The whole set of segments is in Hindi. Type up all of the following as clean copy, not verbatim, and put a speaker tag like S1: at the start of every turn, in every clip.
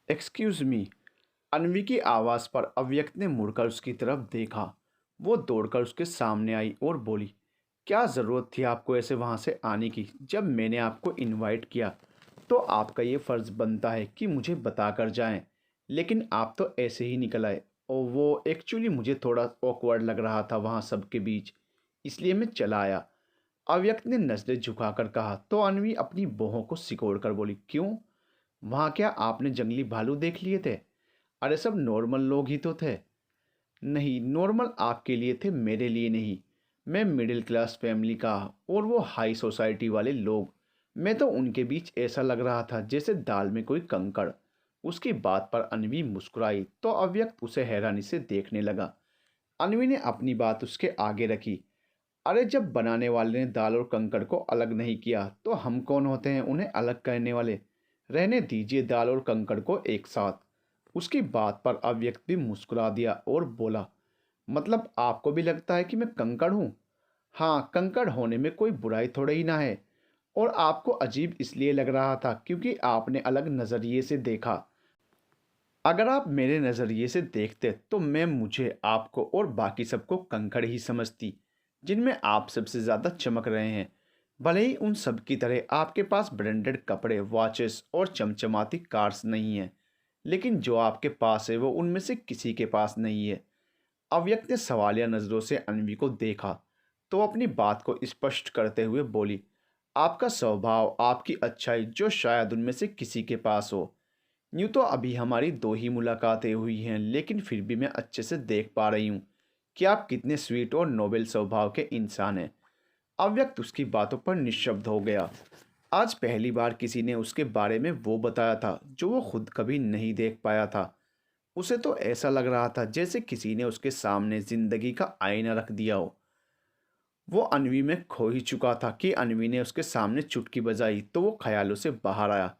S1: Excuse me. अन्वी की आवाज़ पर अव्यक्त ने मुड़कर उसकी तरफ देखा। वो दौड़कर उसके सामने आई और बोली, क्या ज़रूरत थी आपको ऐसे वहाँ से आने की? जब मैंने आपको इनवाइट किया तो आपका ये फ़र्ज़ बनता है कि मुझे बता कर जाएं, लेकिन आप तो ऐसे ही निकल आए। और वो एक्चुअली मुझे थोड़ा ऑकवर्ड लग रहा था वहाँ सबके बीच, इसलिए मैं चला आया। अव्यक्त ने नज़रें झुकाकर कहा तो अन्वी अपनी बाहों को सिकोड़ कर बोली, क्यों? वहाँ क्या आपने जंगली भालू देख लिए थे? अरे सब नॉर्मल लोग ही तो थे। नहीं, नॉर्मल आपके लिए थे, मेरे लिए नहीं। मैं मिडिल क्लास फैमिली का और वो हाई सोसाइटी वाले लोग। मैं तो उनके बीच ऐसा लग रहा था जैसे दाल में कोई कंकड़। उसकी बात पर अनवी मुस्कुराई तो अव्यक्त उसे हैरानी से देखने लगा। अनवी ने अपनी बात उसके आगे रखी। अरे जब बनाने वाले ने दाल और कंकड़ को अलग नहीं किया तो हम कौन होते हैं उन्हें अलग करने वाले? रहने दीजिए दाल और कंकड़ को एक साथ। उसकी बात पर अव्यक्त भी मुस्कुरा दिया और बोला, मतलब आपको भी लगता है कि मैं कंकड़ हूँ? हाँ, कंकड़ होने में कोई बुराई थोड़ा ही ना है। और आपको अजीब इसलिए लग रहा था क्योंकि आपने अलग नज़रिए से देखा। अगर आप मेरे नज़रिए से देखते तो मैं मुझे, आपको और बाकी सबको कंकड़ ही समझती, जिनमें आप सबसे ज़्यादा चमक रहे हैं। भले ही उन सब की तरह आपके पास ब्रांडेड कपड़े, वॉचेस और चमचमाती कार्स नहीं हैं, लेकिन जो आपके पास है वो उनमें से किसी के पास नहीं है। अव्यक्त ने सवालिया नज़रों से अन्वी को देखा तो अपनी बात को स्पष्ट करते हुए बोली, आपका स्वभाव, आपकी अच्छाई जो शायद उनमें से किसी के पास हो। यूँ तो अभी हमारी दो ही मुलाकातें हुई हैं, लेकिन फिर भी मैं अच्छे से देख पा रही हूँ कि आप कितने स्वीट और नोबेल स्वभाव के इंसान हैं। अव्यक्त उसकी बातों पर निशब्द हो गया। आज पहली बार किसी ने उसके बारे में वो बताया था जो वो खुद कभी नहीं देख पाया था। उसे तो ऐसा लग रहा था जैसे किसी ने उसके सामने जिंदगी का आईना रख दिया हो। वो अन्वी में खो ही चुका था कि अन्वी ने उसके सामने चुटकी बजाई तो वो ख्यालों से बाहर आया।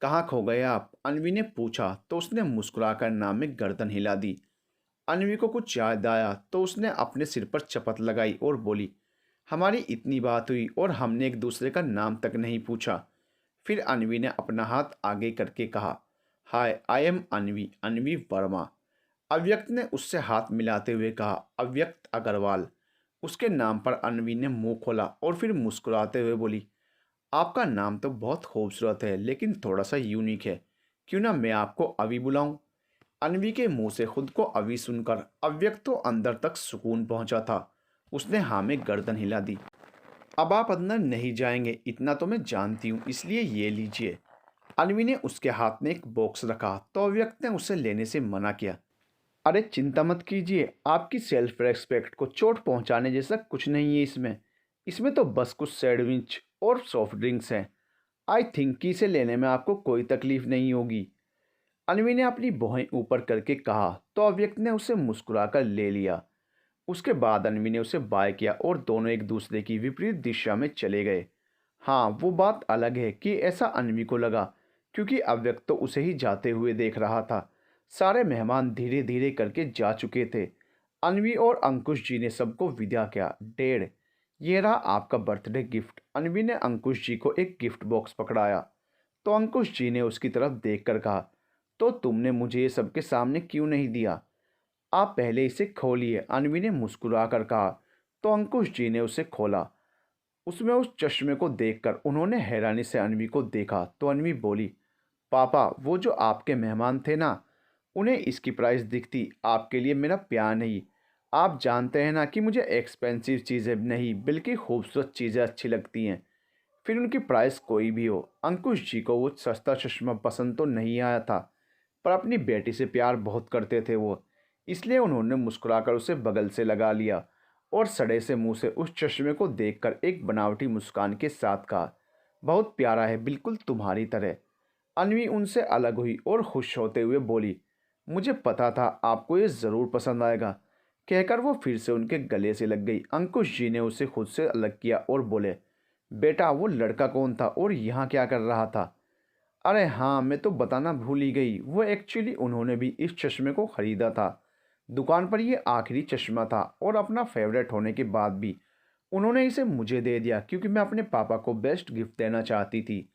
S1: कहाँ खो गए आप? अन्वी ने पूछा तो उसने मुस्कुराकर नाम में गर्दन हिला दी। अन्वी को कुछ याद आया तो उसने अपने सिर पर चपत लगाई और बोली, हमारी इतनी बात हुई और हमने एक दूसरे का नाम तक नहीं पूछा। फिर अन्वी ने अपना हाथ आगे करके कहा, हाय, आई एम अन्वी, अन्वी वर्मा। अव्यक्त ने उससे हाथ मिलाते हुए कहा, अव्यक्त अग्रवाल। उसके नाम पर अन्वी ने मुंह खोला और फिर मुस्कुराते हुए बोली, आपका नाम तो बहुत खूबसूरत है लेकिन थोड़ा सा यूनिक है। क्यों ना मैं आपको अभी बुलाऊं? अन्वी के मुंह से खुद को अभी सुनकर अव्यक्त तो अंदर तक सुकून पहुंचा था। उसने हाँ में गर्दन हिला दी। अब आप अंदर नहीं जाएंगे इतना तो मैं जानती हूँ, इसलिए ये लीजिए। अन्वी ने उसके हाथ में एक बॉक्स रखा तो अव्यक्त ने उसे लेने से मना किया। अरे चिंता मत कीजिए, आपकी सेल्फ रेस्पेक्ट को चोट पहुंचाने जैसा कुछ नहीं है इसमें। इसमें तो बस कुछ सैंडविच और सॉफ्ट ड्रिंक्स हैं। आई थिंक कि इसे लेने में आपको कोई तकलीफ नहीं होगी। अन्वी ने अपनी भौहें ऊपर करके कहा तो अव्यक्त ने उसे मुस्कुराकर ले लिया। उसके बाद अन्वी ने उसे बाय किया और दोनों एक दूसरे की विपरीत दिशा में चले गए। हाँ, वो बात अलग है कि ऐसा अन्वी को लगा क्योंकि अव्यक्त तो उसे ही जाते हुए देख रहा था। सारे मेहमान धीरे धीरे करके जा चुके थे। अन्वी और अंकुश जी ने सबको विदा किया। डेढ़, ये रहा आपका बर्थडे गिफ्ट। अन्वी ने अंकुश जी को एक गिफ्ट बॉक्स पकड़ाया तो अंकुश जी ने उसकी तरफ देखकर कहा, तो तुमने मुझे ये सबके सामने क्यों नहीं दिया? आप पहले इसे खोलिए, अन्वी ने मुस्कुरा कर कहा तो अंकुश जी ने उसे खोला। उसमें उस चश्मे को देखकर उन्होंने हैरानी से अन्वी को देखा तो अन्वी बोली, पापा, वो जो आपके मेहमान थे ना, उन्हें इसकी प्राइस दिखती, आपके लिए मेरा प्यार नहीं। आप जानते हैं ना कि मुझे एक्सपेंसिव चीज़ें नहीं बल्कि खूबसूरत चीज़ें अच्छी लगती हैं, फिर उनकी प्राइस कोई भी हो। अंकुश जी को वो सस्ता चश्मा पसंद तो नहीं आया था, पर अपनी बेटी से प्यार बहुत करते थे वो, इसलिए उन्होंने मुस्कुराकर उसे बगल से लगा लिया और सड़े से मुंह से उस चश्मे को देखकर एक बनावटी मुस्कान के साथ कहा, बहुत प्यारा है, बिल्कुल तुम्हारी तरह। अन्वी उनसे अलग हुई और खुश होते हुए बोली, मुझे पता था आपको ये ज़रूर पसंद आएगा। कहकर वो फिर से उनके गले से लग गई। अंकुश जी ने उसे खुद से अलग किया और बोले, बेटा, वो लड़का कौन था और यहाँ क्या कर रहा था? अरे हाँ, मैं तो बताना भूल ही गई, वो एक्चुअली उन्होंने भी इस चश्मे को ख़रीदा था। दुकान पर ये आखिरी चश्मा था और अपना फेवरेट होने के बाद भी उन्होंने इसे मुझे दे दिया क्योंकि मैं अपने पापा को बेस्ट गिफ्ट देना चाहती थी।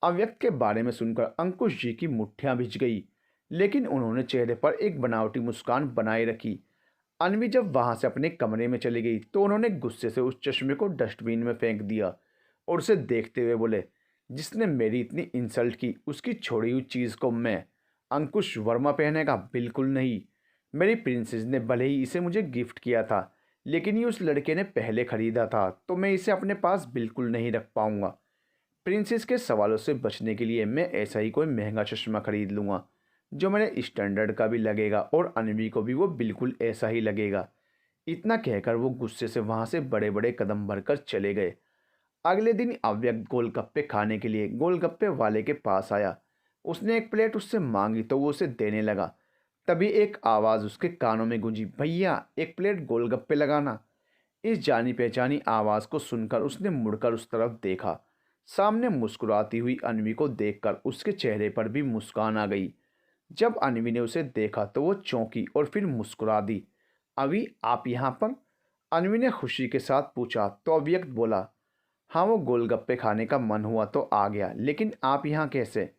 S1: अव्यक्त के बारे में सुनकर अंकुश जी की मुट्ठियां भिज गई, लेकिन उन्होंने चेहरे पर एक बनावटी मुस्कान बनाए रखी। अन्वी जब वहां से अपने कमरे में चली गई तो उन्होंने गुस्से से उस चश्मे को डस्टबिन में फेंक दिया और उसे देखते हुए बोले, जिसने मेरी इतनी इंसल्ट की उसकी छोड़ी हुई चीज़ को मैं अंकुश वर्मा पहनेगा? बिल्कुल नहीं। मेरी प्रिंसेस ने भले ही इसे मुझे गिफ्ट किया था, लेकिन ये उस लड़के ने पहले खरीदा था, तो मैं इसे अपने पास बिल्कुल नहीं रख पाऊंगा। प्रिंसेस के सवालों से बचने के लिए मैं ऐसा ही कोई महंगा चश्मा खरीद लूँगा जो मेरे स्टैंडर्ड का भी लगेगा और अनवी को भी वो बिल्कुल ऐसा ही लगेगा। इतना कहकर वो गुस्से से वहाँ से बड़े बड़े कदम भरकर चले गए। अगले दिन अव्यक्त गोलगप्पे खाने के लिए गोलगप्पे वाले के पास आया। उसने एक प्लेट उससे मांगी तो वो उसे देने लगा। तभी एक आवाज़ उसके कानों में गूंजी, भैया एक प्लेट गोलगप्पे लगाना। इस जानी पहचानी आवाज़ को सुनकर उसने मुड़कर उस तरफ देखा। सामने मुस्कुराती हुई अनवी को देखकर उसके चेहरे पर भी मुस्कान आ गई। जब अनवी ने उसे देखा तो वो चौंकी और फिर मुस्कुरा दी। अभी आप यहाँ पर? अनवी ने खुशी के साथ पूछा तो अव्यक्त बोला, हाँ वो गोलगप्पे खाने का मन हुआ तो आ गया, लेकिन आप यहाँ कैसे?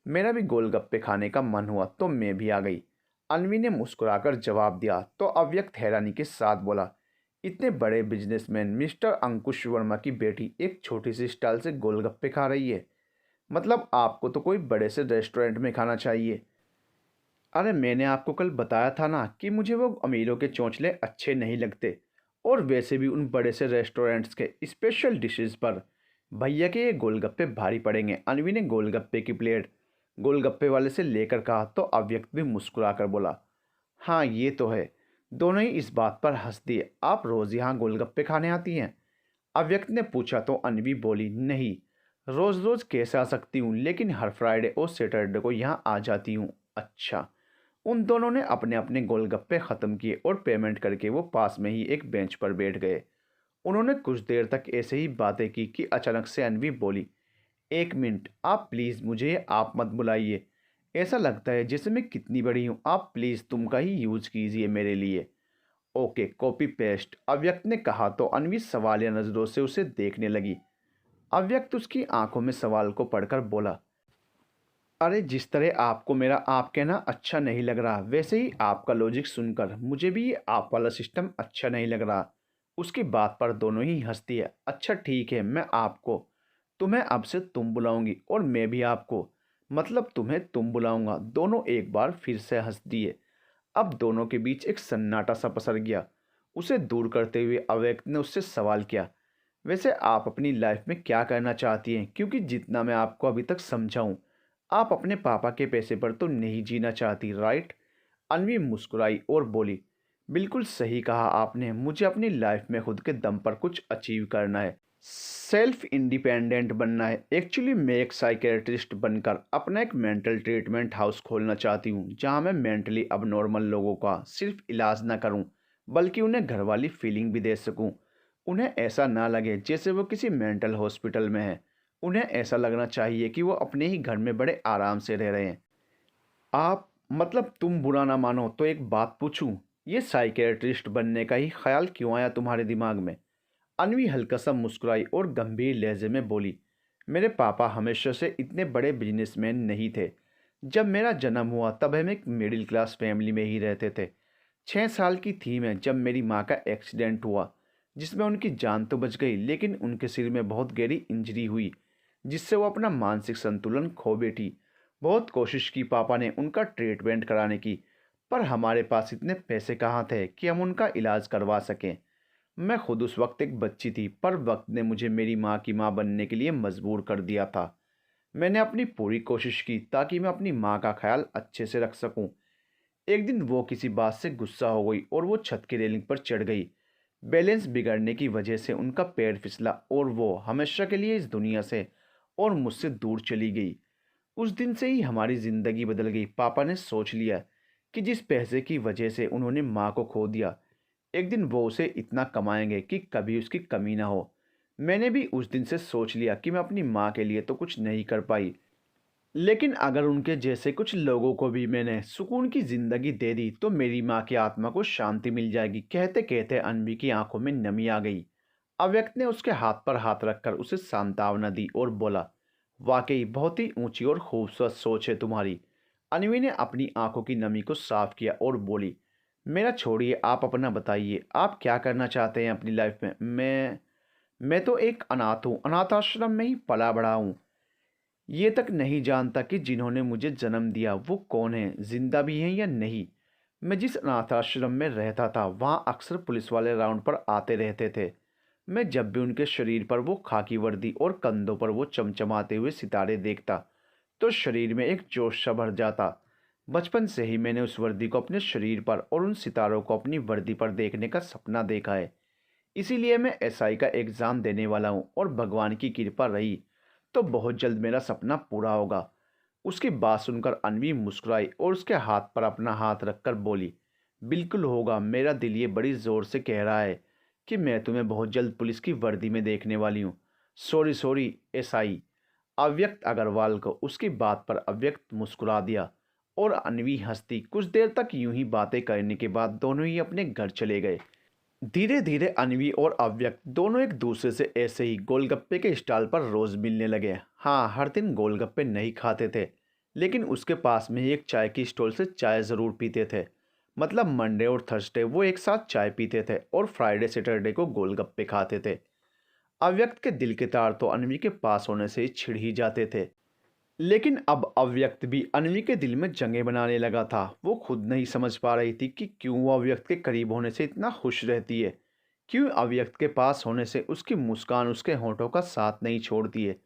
S1: मेरा भी गोलगप्पे खाने का मन हुआ तो मैं भी आ गई। अनवी ने मुस्कुराकर जवाब दिया तो अव्यक्त हैरानी के साथ बोला, इतने बड़े बिजनेसमैन मिस्टर अंकुश वर्मा की बेटी एक छोटी सी स्टॉल से गोलगप्पे खा रही है? मतलब आपको तो कोई बड़े से रेस्टोरेंट में खाना चाहिए। अरे मैंने आपको कल बताया था ना कि मुझे वो अमीरों के चोंचले अच्छे नहीं लगते, और वैसे भी उन बड़े से रेस्टोरेंट्स के स्पेशल डिशेस पर भैया के ये गोलगप्पे भारी पड़ेंगे। अनवी ने गोलगप्पे की प्लेट गोलगप्पे वाले से लेकर कहा तो अव्यक्त भी मुस्कुराकर बोला, हाँ ये तो है। दोनों ही इस बात पर हंस दिए। आप रोज़ यहाँ गोलगप्पे खाने आती हैं? अव्यक्त ने पूछा तो अनवी बोली, नहीं रोज़ रोज़ कैसे आ सकती हूँ, लेकिन हर फ्राइडे और सैटरडे को यहाँ आ जाती हूँ। अच्छा। उन दोनों ने अपने अपने गोलगप्पे ख़त्म किए और पेमेंट करके वो पास में ही एक बेंच पर बैठ गए। उन्होंने कुछ देर तक ऐसे ही बातें की कि अचानक से अनवी बोली, एक मिनट आप प्लीज़ मुझे आप मत बुलाइए। ऐसा लगता है जैसे मैं कितनी बड़ी हूँ। आप प्लीज़ तुम का ही यूज़ कीजिए मेरे लिए। ओके कॉपी पेस्ट, अव्यक्त ने कहा तो अनवी सवालिया नज़रों से उसे देखने लगी। अव्यक्त उसकी आंखों में सवाल को पढ़कर बोला, अरे जिस तरह आपको मेरा आप कहना अच्छा नहीं लग रहा, वैसे ही आपका लॉजिक सुनकर मुझे भी ये आप वाला सिस्टम अच्छा नहीं लग रहा। उसकी बात पर दोनों ही हंस दिए। अच्छा ठीक है, मैं आपको तुम्हें अब से तुम बुलाऊंगी और मैं भी आपको मतलब तुम्हें तुम बुलाऊंगा। दोनों एक बार फिर से हंस दिए। अब दोनों के बीच एक सन्नाटा सा पसर गया। उसे दूर करते हुए अव्यक्त ने उससे सवाल किया, वैसे आप अपनी लाइफ में क्या करना चाहती हैं? क्योंकि जितना मैं आपको अभी तक समझाऊं, आप अपने पापा के पैसे पर तो नहीं जीना चाहती, राइट? अनवी मुस्कुराई और बोली, बिल्कुल सही कहा आपने। मुझे अपनी लाइफ में खुद के दम पर कुछ अचीव करना है, सेल्फ इंडिपेंडेंट बनना है। एक्चुअली मैं एक साइकेट्रिस्ट बनकर अपना एक मेंटल ट्रीटमेंट हाउस खोलना चाहती हूँ, जहाँ मैं मेंटली अबनॉर्मल लोगों का सिर्फ इलाज ना करूँ, बल्कि उन्हें घर वाली फीलिंग भी दे सकूँ। उन्हें ऐसा ना लगे जैसे वो किसी मेंटल हॉस्पिटल में है। उन्हें ऐसा लगना चाहिए कि वो अपने ही घर में बड़े आराम से रह रहे हैं। आप मतलब तुम बुरा ना मानो तो एक बात पूछूं, ये साइकेट्रिस्ट बनने का ही ख्याल क्यों आया तुम्हारे दिमाग में? अनवी हल्का सा मुस्कुराई और गंभीर लहजे में बोली, मेरे पापा हमेशा से इतने बड़े बिजनेसमैन नहीं थे। जब मेरा जन्म हुआ तब हम एक मिडिल क्लास फैमिली में ही रहते थे। 6 साल की थी मैं जब मेरी माँ का एक्सीडेंट हुआ, जिसमें उनकी जान तो बच गई, लेकिन उनके सिर में बहुत गहरी इंजरी हुई, जिससे वो अपना मानसिक संतुलन खो बैठी। बहुत कोशिश की पापा ने उनका ट्रीटमेंट कराने की, पर हमारे पास इतने पैसे कहाँ थे कि हम उनका इलाज करवा सकें। मैं खुद उस वक्त एक बच्ची थी, पर वक्त ने मुझे मेरी माँ की माँ बनने के लिए मजबूर कर दिया था। मैंने अपनी पूरी कोशिश की ताकि मैं अपनी माँ का ख्याल अच्छे से रख सकूं। एक दिन वो किसी बात से गुस्सा हो गई और वो छत की रेलिंग पर चढ़ गई। बैलेंस बिगड़ने की वजह से उनका पैर फिसला और वो हमेशा के लिए इस दुनिया से और मुझसे दूर चली गई। उस दिन से ही हमारी ज़िंदगी बदल गई। पापा ने सोच लिया कि जिस पैसे की वजह से उन्होंने माँ को खो दिया, एक दिन वो उसे इतना कमाएंगे कि कभी उसकी कमी ना हो। मैंने भी उस दिन से सोच लिया कि मैं अपनी माँ के लिए तो कुछ नहीं कर पाई, लेकिन अगर उनके जैसे कुछ लोगों को भी मैंने सुकून की ज़िंदगी दे दी तो मेरी माँ की आत्मा को शांति मिल जाएगी। कहते कहते अनवी की आंखों में नमी आ गई। अव्यक्त ने उसके हाथ पर हाथ रखकर उसे सांत्वना दी और बोला, वाकई बहुत ही ऊंची और खूबसूरत सोच है तुम्हारी। अनवी ने अपनी आंखों की नमी को साफ किया और बोली, मेरा छोड़िए, आप अपना बताइए, आप क्या करना चाहते हैं अपनी लाइफ में? मैं तो एक अनाथ हूँ, अनाथ आश्रम में ही पला बड़ा हूँ। ये तक नहीं जानता कि जिन्होंने मुझे जन्म दिया वो कौन है, जिंदा भी हैं या नहीं। मैं जिस अनाथ आश्रम में रहता था वहाँ अक्सर पुलिस वाले राउंड पर आते रहते थे। मैं जब भी उनके शरीर पर वो खाकी वर्दी और कंधों पर वो चमचमाते हुए सितारे देखता तो शरीर में एक जोश सा भर जाता। बचपन से ही मैंने उस वर्दी को अपने शरीर पर और उन सितारों को अपनी वर्दी पर देखने का सपना देखा है। इसीलिए मैं एसआई का एग्ज़ाम देने वाला हूँ और भगवान की कृपा रही तो बहुत जल्द मेरा सपना पूरा होगा। उसकी बात सुनकर अनवी मुस्कुराई और उसके हाथ पर अपना हाथ रखकर बोली, बिल्कुल होगा, मेरा दिल ये बड़ी ज़ोर से कह रहा है कि मैं तुम्हें बहुत जल्द पुलिस की वर्दी में देखने वाली हूँ। Sorry sorry SI. अव्यक्त अग्रवाल को उसकी बात पर अव्यक्त मुस्कुरा दिया और अनवी हंसती। कुछ देर तक यूं ही बातें करने के बाद दोनों ही अपने घर चले गए। धीरे धीरे अनवी और अव्यक्त दोनों एक दूसरे से ऐसे ही गोलगप्पे के स्टॉल पर रोज मिलने लगे। हाँ, हर दिन गोलगप्पे नहीं खाते थे, लेकिन उसके पास में ही एक चाय की स्टॉल से चाय ज़रूर पीते थे। मतलब मंडे और थर्सडे वो एक साथ चाय पीते थे और फ्राइडे सैटरडे को गोलगप्पे खाते थे। अव्यक्त के दिल के तार तो अनवी के पास होने से ही छिड़ ही जाते थे। लेकिन अब अव्यक्त भी अनवी के दिल में जगह बनाने लगा था। वो खुद नहीं समझ पा रही थी कि क्यों वो अव्यक्त के करीब होने से इतना खुश रहती है, क्यों अव्यक्त के पास होने से उसकी मुस्कान उसके होठों का साथ नहीं छोड़ती है।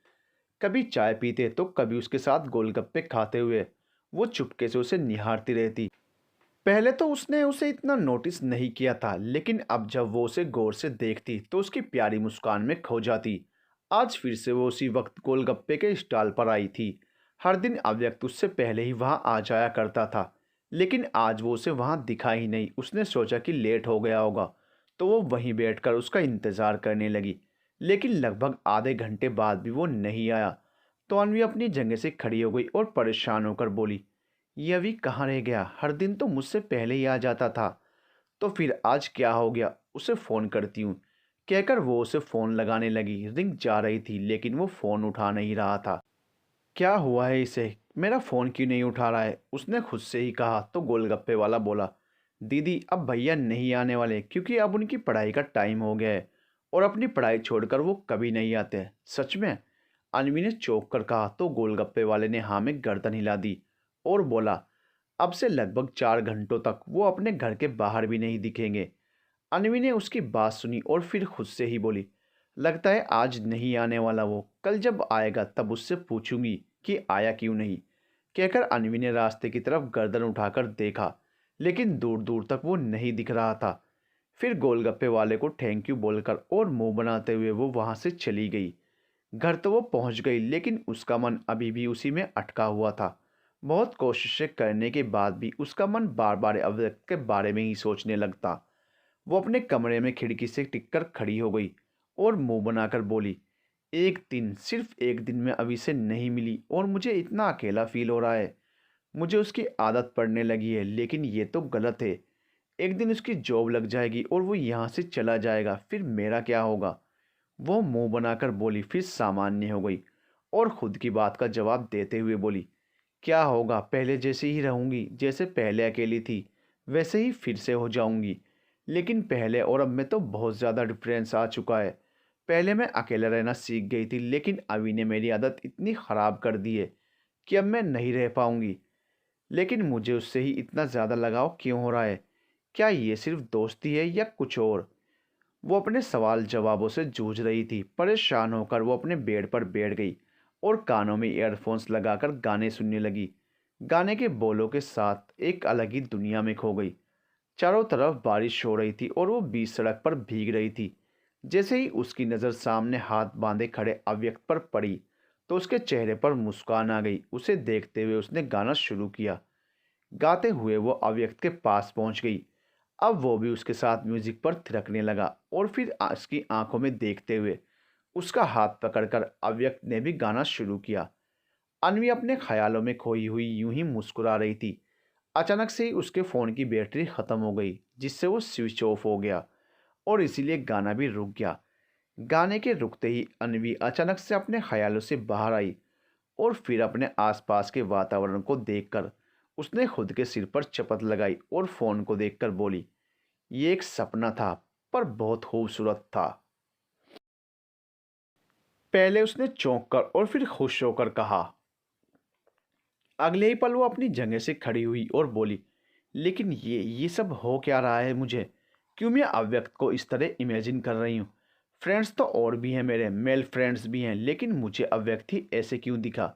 S1: कभी चाय पीते तो कभी उसके साथ गोलगप्पे खाते हुए वो चुपके से उसे निहारती रहती। पहले तो उसने उसे इतना नोटिस नहीं किया था, लेकिन अब जब वो उसे गौर से देखती तो उसकी प्यारी मुस्कान में खो जाती। आज फिर से वो उसी वक्त गोलगप्पे के स्टॉल पर आई थी। हर दिन अव्यक्त उससे पहले ही वहां आ जाया करता था, लेकिन आज वो उसे वहां दिखा ही नहीं। उसने सोचा कि लेट हो गया होगा, तो वो वहीं बैठकर उसका इंतज़ार करने लगी। लेकिन लगभग आधे घंटे बाद भी वो नहीं आया। तो अनवी अपनी जगह से खड़ी हो गई और परेशान होकर बोली, ये अभी कहाँ रह गया? हर दिन तो मुझसे पहले ही आ जाता था, तो फिर आज क्या हो गया? उसे फ़ोन करती हूँ, कहकर वो उसे फ़ोन लगाने लगी। रिंग जा रही थी लेकिन वो फ़ोन उठा नहीं रहा था। क्या हुआ है इसे? मेरा फ़ोन क्यों नहीं उठा रहा है? उसने खुद से ही कहा। तो गोलगप्पे वाला बोला, दीदी अब भैया नहीं आने वाले क्योंकि अब उनकी पढ़ाई का टाइम हो गया है और अपनी पढ़ाई छोड़कर वो कभी नहीं आते। सच में? अनवी ने चौंक कर कहा। तो गोलगप्पे वाले ने हाँ में गर्दन हिला दी और बोला, अब से लगभग 4 घंटों तक वो अपने घर के बाहर भी नहीं दिखेंगे। अनवी ने उसकी बात सुनी और फिर खुद से ही बोली, लगता है आज नहीं आने वाला वो। कल जब आएगा तब उससे पूछूंगी कि आया क्यों नहीं। कहकर अनवी ने रास्ते की तरफ गर्दन उठाकर देखा, लेकिन दूर दूर तक वो नहीं दिख रहा था। फिर गोलगप्पे वाले को थैंक यू बोलकर और मुंह बनाते हुए वो वहां से चली गई। घर तो वो पहुंच गई, लेकिन उसका मन अभी भी उसी में अटका हुआ था। बहुत कोशिशें करने के बाद भी उसका मन बार बार अव्यक्त के बारे में ही सोचने लगता। वो अपने कमरे में खिड़की से टिककर खड़ी हो गई और मुंह बनाकर बोली, एक दिन, सिर्फ एक दिन में अभी से नहीं मिली और मुझे इतना अकेला फील हो रहा है। मुझे उसकी आदत पड़ने लगी है, लेकिन ये तो गलत है। एक दिन उसकी जॉब लग जाएगी और वो यहाँ से चला जाएगा, फिर मेरा क्या होगा? वो मुंह बनाकर बोली, फिर सामान्य हो गई और खुद की बात का जवाब देते हुए बोली, क्या होगा, पहले जैसे ही रहूंगी, जैसे पहले अकेली थी वैसे ही फिर से हो जाऊंगी। लेकिन पहले और अब में तो बहुत ज़्यादा डिफरेंस आ चुका है। पहले मैं अकेला रहना सीख गई थी, लेकिन अभी ने मेरी आदत इतनी ख़राब कर दी है कि अब मैं नहीं रह पाऊंगी। लेकिन मुझे उससे ही इतना ज़्यादा लगाव क्यों हो रहा है? क्या ये सिर्फ दोस्ती है या कुछ और? वो अपने सवाल जवाबों से जूझ रही थी। परेशान होकर वो अपने बेड पर बैठ गई और कानों में ईयरफोन्स लगाकर गाने सुनने लगी। गाने के बोलों के साथ एक अलग ही दुनिया में खो गई। चारों तरफ बारिश हो रही थी और वो बीच सड़क पर भीग रही थी। जैसे ही उसकी नज़र सामने हाथ बांधे खड़े अव्यक्त पर पड़ी तो उसके चेहरे पर मुस्कान आ गई। उसे देखते हुए उसने गाना शुरू किया। गाते हुए वो अव्यक्त के पास पहुंच गई। अब वो भी उसके साथ म्यूजिक पर थिरकने लगा और फिर उसकी आंखों में देखते हुए उसका हाथ पकड़कर अव्यक्त ने भी गाना शुरू किया। अनवी अपने ख्यालों में खोई हुई यूं ही मुस्कुरा रही थी। अचानक से ही उसके फ़ोन की बैटरी ख़त्म हो गई, जिससे वो स्विच ऑफ हो गया और इसीलिए गाना भी रुक गया। गाने के रुकते ही अनवी अचानक से अपने ख्यालों से बाहर आई और फिर अपने आसपास के वातावरण को देखकर उसने खुद के सिर पर चपत लगाई और फ़ोन को देखकर बोली, ये एक सपना था, पर बहुत खूबसूरत था। पहले उसने चौंक कर और फिर खुश होकर कहा। अगले ही पल वो अपनी जगह से खड़ी हुई और बोली, लेकिन ये सब हो क्या रहा है मुझे? क्यों मैं अव्यक्त को इस तरह इमेजिन कर रही हूँ? फ्रेंड्स तो और भी हैं, मेरे मेल फ्रेंड्स भी हैं, लेकिन मुझे अव्यक्त ही ऐसे क्यों दिखा?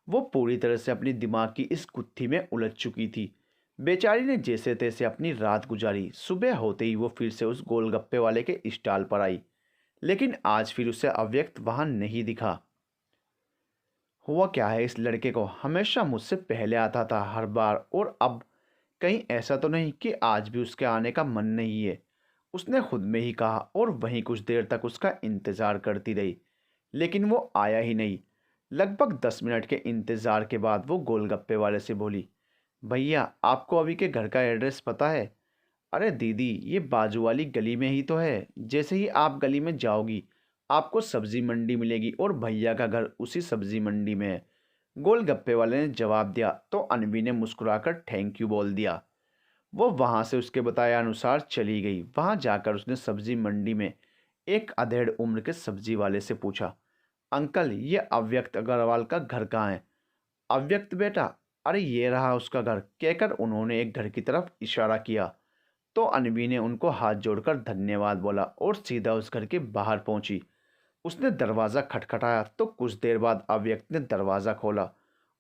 S1: वो पूरी तरह से अपनी दिमाग की इस गुत्थी में उलझ चुकी थी। बेचारी ने जैसे तैसे अपनी रात गुजारी। सुबह होते ही वो फिर से उस गोलगप्पे वाले के स्टॉल पर आई, लेकिन आज फिर उसे अव्यक्त वहां नहीं दिखा। हुआ क्या है इस लड़के को? हमेशा मुझसे पहले आता था हर बार, और अब कहीं ऐसा तो नहीं कि आज भी उसके आने का मन नहीं है? उसने खुद में ही कहा और वहीं कुछ देर तक उसका इंतज़ार करती रही, लेकिन वो आया ही नहीं। लगभग 10 मिनट के इंतज़ार के बाद वो गोलगप्पे वाले से बोली, भैया आपको अभी के घर का एड्रेस पता है? अरे दीदी, ये बाजू वाली गली में ही तो है। जैसे ही आप गली में जाओगी आपको सब्जी मंडी मिलेगी और भैया का घर उसी सब्जी मंडी में है। गोलगप्पे वाले ने जवाब दिया तो अनवी ने मुस्कुराकर थैंक यू बोल दिया। वो वहां से उसके बताया अनुसार चली गई। वहां जाकर उसने सब्जी मंडी में एक अधेड़ उम्र के सब्जी वाले से पूछा, अंकल ये अव्यक्त अग्रवाल का घर कहाँ है? अव्यक्त बेटा, अरे ये रहा उसका घर, कहकर उन्होंने एक घर की तरफ इशारा किया। तो अनवी ने उनको हाथ जोड़कर धन्यवाद बोला और सीधा उस घर के बाहर पहुंची। उसने दरवाज़ा खटखटाया तो कुछ देर बाद अव्यक्त ने दरवाज़ा खोला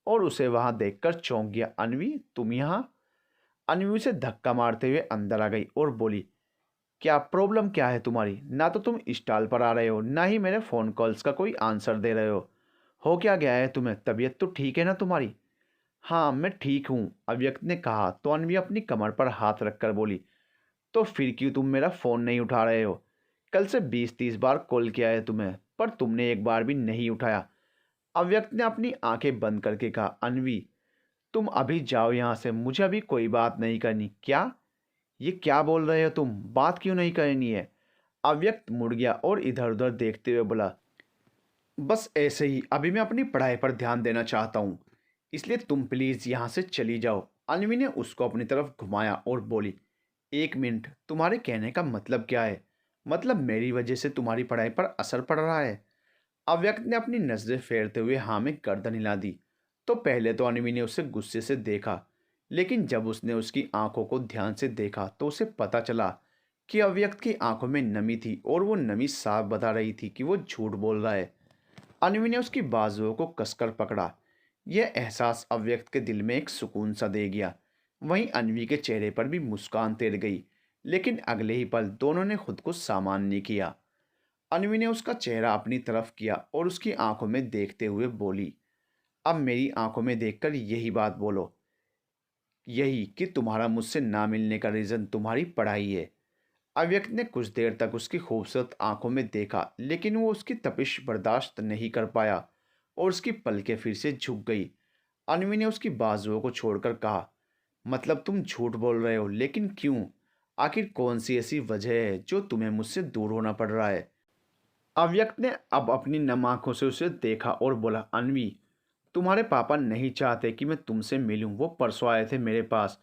S1: और उसे वहां देखकर चौंक गया। अनवी, तुम यहाँ? अनवी उसे धक्का मारते हुए अंदर आ गई और बोली, क्या प्रॉब्लम क्या है तुम्हारी? ना तो तुम स्टॉल पर आ रहे हो, ना ही मेरे फ़ोन कॉल्स का कोई आंसर दे रहे हो क्या गया है तुम्हें? तबीयत तो ठीक है ना तुम्हारी? हाँ मैं ठीक हूँ, अव्यक्त ने कहा। तो अनवी अपनी कमर पर हाथ रखकर बोली, तो फिर क्यों तुम मेरा फ़ोन नहीं उठा रहे हो? कल से 20-30 बार कॉल किया है तुम्हें, पर तुमने एक बार भी नहीं उठाया। अव्यक्त ने अपनी आंखें बंद करके कहा, अनवी तुम अभी जाओ यहाँ से, मुझे अभी कोई बात नहीं करनी। क्या? ये क्या बोल रहे हो तुम? बात क्यों नहीं करनी है? अव्यक्त मुड़ गया और इधर उधर देखते हुए बोला, बस ऐसे ही, अभी मैं अपनी पढ़ाई पर ध्यान देना चाहता हूँ, इसलिए तुम प्लीज़ यहाँ से चली जाओ। अनवी ने उसको अपनी तरफ घुमाया और बोली, एक मिनट, तुम्हारे कहने का मतलब क्या है? मतलब मेरी वजह से तुम्हारी पढ़ाई पर असर पड़ रहा है? अव्यक्त ने अपनी नज़रें फेरते हुए हाँ में गर्दन हिला दी। तो पहले तो अनवी ने उसे गुस्से से देखा, लेकिन जब उसने उसकी आंखों को ध्यान से देखा तो उसे पता चला कि अव्यक्त की आंखों में नमी थी और वो नमी साफ बता रही थी कि वो झूठ बोल रहा है। अनवी ने उसकी बाजुओं को कसकर पकड़ा। यह एहसास अव्यक्त के दिल में एक सुकून सा दे गया। वहीं अनवी के चेहरे पर भी मुस्कान तैर गई, लेकिन अगले ही पल दोनों ने खुद को सामान्य किया। अनवी ने उसका चेहरा अपनी तरफ किया और उसकी आंखों में देखते हुए बोली, अब मेरी आंखों में देखकर यही बात बोलो, यही कि तुम्हारा मुझसे ना मिलने का रीज़न तुम्हारी पढ़ाई है। अव्यक्त ने कुछ देर तक उसकी खूबसूरत आंखों में देखा, लेकिन वो उसकी तपिश बर्दाश्त नहीं कर पाया और उसकी पलकें फिर से झुक गई। अनवी ने उसकी बाजुओं को छोड़कर कहा, मतलब तुम झूठ बोल रहे हो, लेकिन क्यों? आखिर कौन सी ऐसी वजह है जो तुम्हें मुझसे दूर होना पड़ रहा है? अव्यक्त ने अब अपनी नम आंखों से उसे देखा और बोला, अनवी तुम्हारे पापा नहीं चाहते कि मैं तुमसे मिलूं। वो परसों आए थे मेरे पास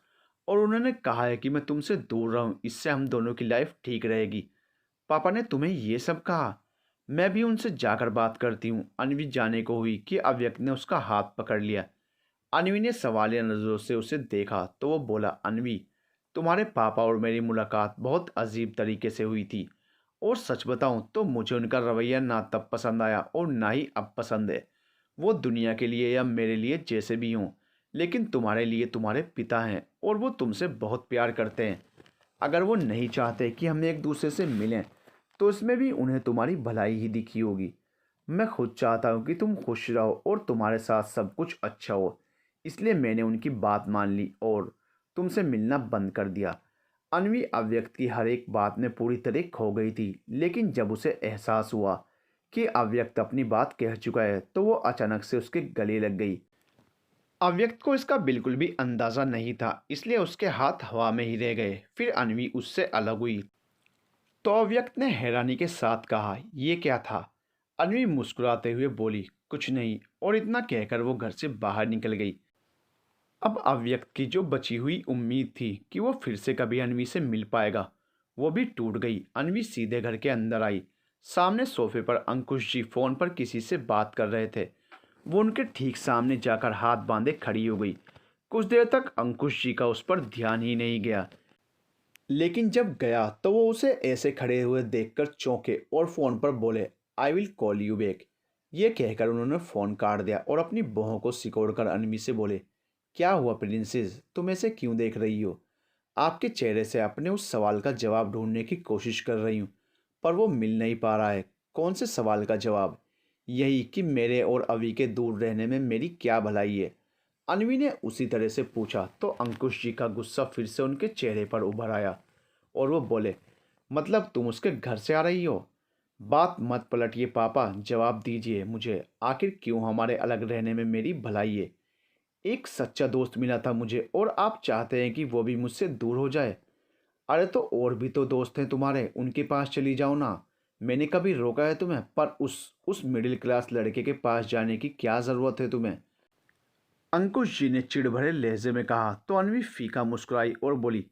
S1: और उन्होंने कहा है कि मैं तुमसे दूर रहूं, इससे हम दोनों की लाइफ ठीक रहेगी। पापा ने तुम्हें ये सब कहा? मैं भी उनसे जाकर बात करती हूँ। अनवी जाने को हुई कि अव्यक्त ने उसका हाथ पकड़ लिया। अनवी ने सवालिया नज़रों से उसे देखा तो वो बोला, अनवी तुम्हारे पापा और मेरी मुलाकात बहुत अजीब तरीके से हुई थी, और सच बताऊं तो मुझे उनका रवैया ना तब पसंद आया और ना ही अब पसंद है। वो दुनिया के लिए या मेरे लिए जैसे भी हों, लेकिन तुम्हारे लिए तुम्हारे पिता हैं और वो तुमसे बहुत प्यार करते हैं। अगर वो नहीं चाहते कि हम एक दूसरे से मिलें तो इसमें भी उन्हें तुम्हारी भलाई ही दिखी होगी। मैं खुद चाहता हूँ कि तुम खुश रहो और तुम्हारे साथ सब कुछ अच्छा हो, इसलिए मैंने उनकी बात मान ली और तुमसे मिलना बंद कर दिया। अनवी अव्यक्त की हर एक बात में पूरी तरह खो गई थी, लेकिन जब उसे एहसास हुआ कि अव्यक्त अपनी बात कह चुका है तो वो अचानक से उसके गले लग गई। अव्यक्त को इसका बिल्कुल भी अंदाज़ा नहीं था, इसलिए उसके हाथ हवा में ही रह गए। फिर अनवी उससे अलग हुई तो अव्यक्त ने हैरानी के साथ कहा, ये क्या था? अन्वी मुस्कुराते हुए बोली, कुछ नहीं, और इतना कहकर वो घर से बाहर निकल गई। अब अव्यक्त की जो बची हुई उम्मीद थी कि वो फिर से कभी अन्वी से मिल पाएगा, वो भी टूट गई। अन्वी सीधे घर के अंदर आई। सामने सोफे पर अंकुश जी फोन पर किसी से बात कर रहे थे। वो उनके ठीक सामने जाकर हाथ बांधे खड़ी हो गई। कुछ देर तक अंकुश जी का उस पर ध्यान ही नहीं गया, लेकिन जब गया तो वो उसे ऐसे खड़े हुए देखकर चौंके और फोन पर बोले, I will call you back. ये कहकर उन्होंने फ़ोन काट दिया और अपनी बाहों को सिकोड़कर अन्वी से बोले, क्या हुआ प्रिंसेस, तुम ऐसे क्यों देख रही हो? आपके चेहरे से अपने उस सवाल का जवाब ढूंढने की कोशिश कर रही हूँ, पर वो मिल नहीं पा रहा है। कौन से सवाल का जवाब? यही कि मेरे और अवी के दूर रहने में मेरी क्या भलाई है? अन्वी ने उसी तरह से पूछा तो अंकुश जी का गुस्सा फिर से उनके चेहरे पर उभर आया और वो बोले, मतलब तुम उसके घर से आ रही हो? बात मत पलटिए पापा, जवाब दीजिए मुझे, आखिर क्यों हमारे अलग रहने में मेरी भलाई है? एक सच्चा दोस्त मिला था मुझे और आप चाहते हैं कि वो भी मुझसे दूर हो जाए? अरे तो और भी तो दोस्त हैं तुम्हारे, उनके पास चली जाओ ना। मैंने कभी रोका है तुम्हें? पर उस मिडिल क्लास लड़के के पास जाने की क्या ज़रूरत है तुम्हें? अंकुश जी ने चिढ़ भरे लहजे में कहा तो अन्वी फीका मुस्कुराई और बोली,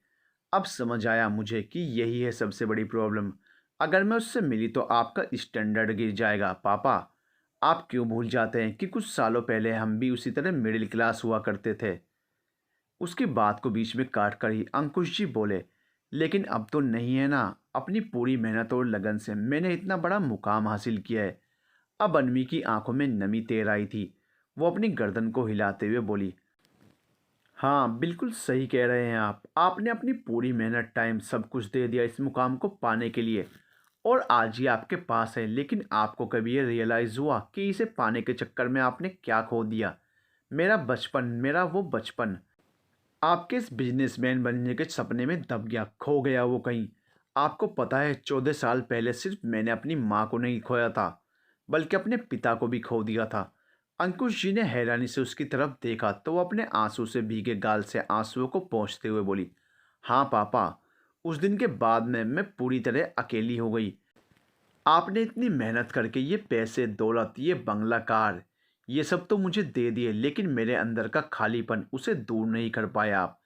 S1: अब समझ आया मुझे कि यही है सबसे बड़ी प्रॉब्लम। अगर मैं उससे मिली तो आपका स्टैंडर्ड गिर जाएगा। पापा, आप क्यों भूल जाते हैं कि कुछ सालों पहले हम भी उसी तरह मिडिल क्लास हुआ करते थे? उसकी बात को बीच में काट कर ही अंकुश जी बोले, लेकिन अब तो नहीं है ना। अपनी पूरी मेहनत और लगन से मैंने इतना बड़ा मुकाम हासिल किया है। अब अनवी की आंखों में नमी तैर आई थी। वो अपनी गर्दन को हिलाते हुए बोली, हाँ बिल्कुल सही कह रहे हैं आप। आपने अपनी पूरी मेहनत, टाइम, सब कुछ दे दिया इस मुकाम को पाने के लिए, और आज ये आपके पास है। लेकिन आपको कभी ये रियलाइज़ हुआ कि इसे पाने के चक्कर में आपने क्या खो दिया? मेरा बचपन, मेरा वो बचपन आपके इस बिजनेसमैन बनने के सपने में दब गया, खो गया वो कहीं। आपको पता है 14 साल पहले सिर्फ मैंने अपनी माँ को नहीं खोया था, बल्कि अपने पिता को भी खो दिया था। अंकुश जी ने हैरानी से उसकी तरफ देखा तो वो अपने आंसू से भीगे गाल से आंसुओं को पोंछते हुए बोली, हाँ पापा, उस दिन के बाद में मैं पूरी तरह अकेली हो गई। आपने इतनी मेहनत करके ये पैसे, दौलत, ये बंगला, कार, ये सब तो मुझे दे दिए, लेकिन मेरे अंदर का खालीपन, उसे दूर नहीं कर पाया आप।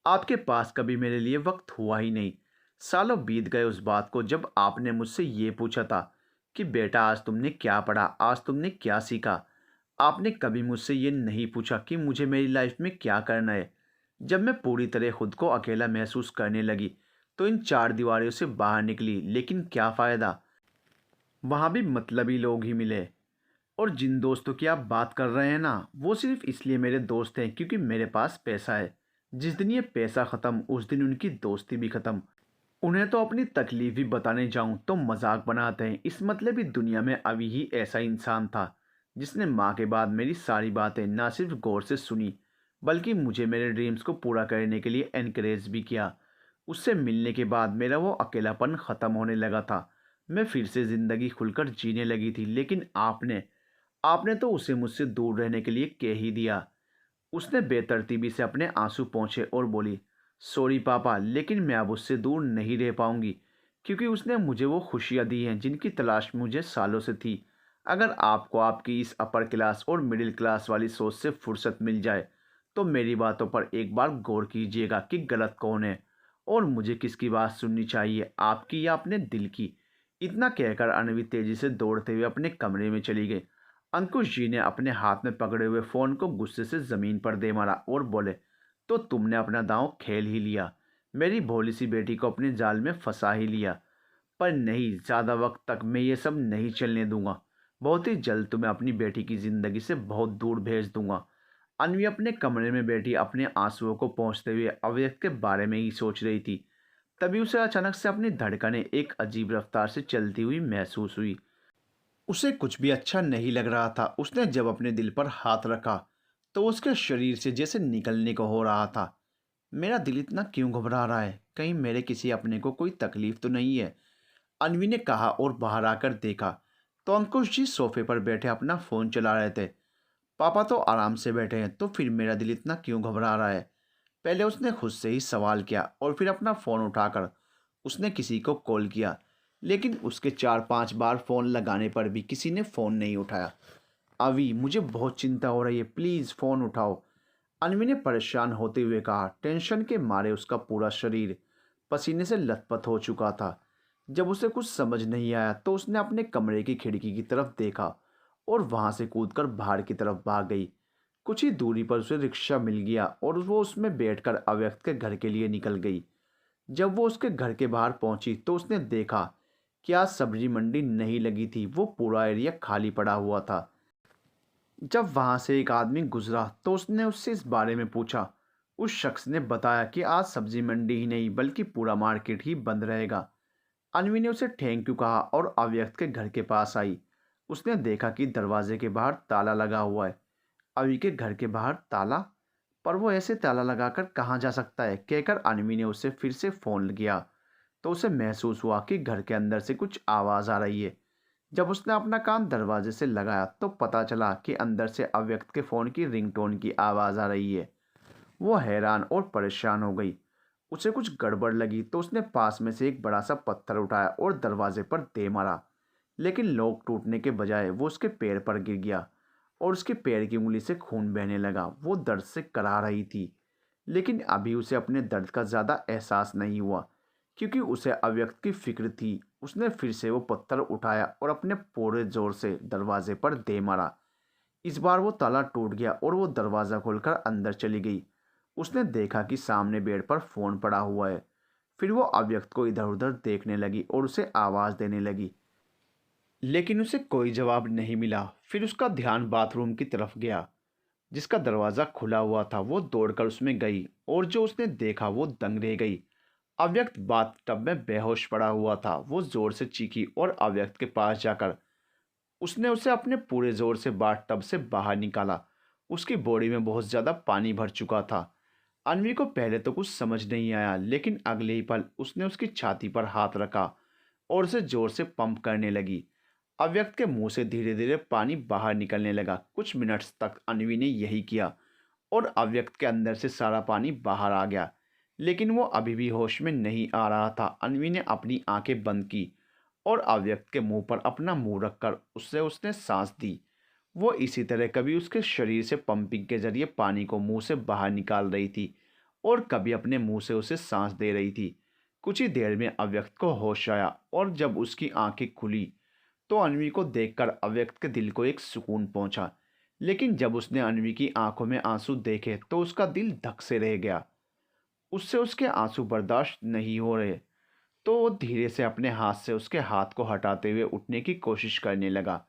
S1: आपके पास कभी मेरे लिए वक्त हुआ ही नहीं। सालों बीत गए उस बात को जब आपने मुझसे ये पूछा था कि बेटा आज तुमने क्या पढ़ा, आज तुमने क्या सीखा। आपने कभी मुझसे ये नहीं पूछा कि मुझे मेरी लाइफ में क्या करना है। जब मैं पूरी तरह खुद को अकेला महसूस करने लगी तो इन चार दीवारों से बाहर निकली, लेकिन क्या फ़ायदा? वहाँ भी मतलबी लोग ही मिले। और जिन दोस्तों की आप बात कर रहे हैं ना, वो सिर्फ इसलिए मेरे दोस्त हैं क्योंकि मेरे पास पैसा है। जिस दिन ये पैसा ख़त्म, उस दिन उनकी दोस्ती भी ख़त्म। उन्हें तो अपनी तकलीफ भी बताने जाऊं तो मजाक बनाते हैं। इस मतलबी दुनिया में अभी ही ऐसा इंसान था जिसने माँ के बाद मेरी सारी बातें ना सिर्फ गौर से सुनी, बल्कि मुझे मेरे ड्रीम्स को पूरा करने के लिए एनकरेज भी किया। उससे मिलने के बाद मेरा वो अकेलापन ख़त्म होने लगा था। मैं फिर से ज़िंदगी खुलकर जीने लगी थी, लेकिन आपने आपने तो उसे मुझसे दूर रहने के लिए कह ही दिया। उसने बेतरतीबी से अपने आंसू पोंछे और बोली, सॉरी पापा, लेकिन मैं अब उससे दूर नहीं रह पाऊंगी, क्योंकि उसने मुझे वो खुशियाँ दी हैं जिनकी तलाश मुझे सालों से थी। अगर आपको आपकी इस अपर क्लास और मिडिल क्लास वाली सोच से फुर्सत मिल जाए तो मेरी बातों पर एक बार गौर कीजिएगा कि गलत कौन है और मुझे किसकी बात सुननी चाहिए, आपकी या अपने दिल की। इतना कहकर अनवी तेजी से दौड़ते हुए अपने कमरे में चली गई। अंकुश जी ने अपने हाथ में पकड़े हुए फोन को गुस्से से जमीन पर दे मारा और बोले, तो तुमने अपना दांव खेल ही लिया, मेरी भोली सी बेटी को अपने जाल में फंसा ही लिया। पर नहीं, ज़्यादा वक्त तक मैं ये सब नहीं चलने दूंगा। बहुत ही जल्द तुम्हें अपनी बेटी की ज़िंदगी से बहुत दूर भेज दूंगा। अनवी अपने कमरे में बैठी अपने आंसुओं को पोंछते हुए अव्यक्त के बारे में ही सोच रही थी। तभी उसे अचानक से अपनी धड़कनें एक अजीब रफ्तार से चलती हुई महसूस हुई। उसे कुछ भी अच्छा नहीं लग रहा था। उसने जब अपने दिल पर हाथ रखा तो उसके शरीर से जैसे निकलने को हो रहा था। मेरा दिल इतना क्यों घबरा रहा है? कहीं मेरे किसी अपने को कोई तकलीफ तो नहीं है? अनवी ने कहा और बाहर आकर देखा तो अंकुश जी सोफे पर बैठे अपना फ़ोन चला रहे थे। पापा तो आराम से बैठे हैं, तो फिर मेरा दिल इतना क्यों घबरा रहा है? पहले उसने खुद से ही सवाल किया और फिर अपना फ़ोन उठाकर उसने किसी को कॉल किया। लेकिन उसके 4-5 बार फ़ोन लगाने पर भी किसी ने फ़ोन नहीं उठाया। अभी मुझे बहुत चिंता हो रही है, प्लीज़ फ़ोन उठाओ। अन्वी ने परेशान होते हुए कहा। टेंशन के मारे उसका पूरा शरीर पसीने से लथपथ हो चुका था। जब उसे कुछ समझ नहीं आया तो उसने अपने कमरे की खिड़की की तरफ देखा और वहां से कूदकर बाहर की तरफ भाग गई। कुछ ही दूरी पर उसे रिक्शा मिल गया और वो उसमें बैठकर अव्यक्त के घर के लिए निकल गई। जब वो उसके घर के बाहर पहुंची तो उसने देखा कि आज सब्जी मंडी नहीं लगी थी, वो पूरा एरिया खाली पड़ा हुआ था। जब वहां से एक आदमी गुजरा तो उसने उससे इस बारे में पूछा। उस शख्स ने बताया कि आज सब्जी मंडी ही नहीं बल्कि पूरा मार्केट ही बंद रहेगा। अन्वी ने उसे थैंक यू कहा और अव्यक्त के घर के पास आई। उसने देखा कि दरवाजे के बाहर ताला लगा हुआ है। अवी के घर के बाहर ताला? पर वो ऐसे ताला लगाकर कहाँ जा सकता है, कहकर अन्वी ने उसे फिर से फ़ोन किया। तो उसे महसूस हुआ कि घर के अंदर से कुछ आवाज़ आ रही है। जब उसने अपना कान दरवाजे से लगाया तो पता चला कि अंदर से अव्यक्त के फ़ोन की रिंगटोन की आवाज़ आ रही है। वो हैरान और परेशान हो गई। उसे कुछ गड़बड़ लगी तो उसने पास में से एक बड़ा सा पत्थर उठाया और दरवाजे पर दे मारा। लेकिन लॉक टूटने के बजाय वो उसके पैर पर गिर गया और उसके पैर की उंगली से खून बहने लगा। वो दर्द से करा रही थी, लेकिन अभी उसे अपने दर्द का ज़्यादा एहसास नहीं हुआ क्योंकि उसे अव्यक्त की फिक्र थी। उसने फिर से वो पत्थर उठाया और अपने पूरे जोर से दरवाजे पर दे मारा। इस बार वो ताला टूट गया और वो दरवाज़ा खोलकर अंदर चली गई। उसने देखा कि सामने बेड पर फ़ोन पड़ा हुआ है। फिर वो अव्यक्त को इधर उधर देखने लगी और उसे आवाज़ देने लगी, लेकिन उसे कोई जवाब नहीं मिला। फिर उसका ध्यान बाथरूम की तरफ गया जिसका दरवाज़ा खुला हुआ था। वो दौड़कर उसमें गई और जो उसने देखा वो दंग रह गई। अव्यक्त बाथटब में बेहोश पड़ा हुआ था। वो ज़ोर से चीखी और अव्यक्त के पास जाकर उसने उसे अपने पूरे जोर से बाथटब से बाहर निकाला। उसकी बॉडी में बहुत ज़्यादा पानी भर चुका था। अन्वी को पहले तो कुछ समझ नहीं आया, लेकिन अगले ही पल उसने उसकी छाती पर हाथ रखा और उसे जोर से पंप करने लगी। अव्यक्त के मुंह से धीरे धीरे पानी बाहर निकलने लगा। कुछ मिनट्स तक अन्वी ने यही किया और अव्यक्त के अंदर से सारा पानी बाहर आ गया, लेकिन वो अभी भी होश में नहीं आ रहा था। अन्वी ने अपनी आंखें बंद की और अव्यक्त के मुंह पर अपना मुंह रखकर उससे उसने सांस दी। वो इसी तरह कभी उसके शरीर से पंपिंग के जरिए पानी को मुंह से बाहर निकाल रही थी और कभी अपने मुंह से उसे सांस दे रही थी। कुछ ही देर में अव्यक्त को होश आया और जब उसकी आंखें खुली तो अन्वी को देखकर अव्यक्त के दिल को एक सुकून पहुंचा। लेकिन जब उसने अन्वी की आंखों में आंसू देखे तो उसका दिल धक से रह गया। उससे उसके आंसू बर्दाश्त नहीं हो रहे तो वो धीरे से अपने हाथ से उसके हाथ को हटाते हुए उठने की कोशिश करने लगा।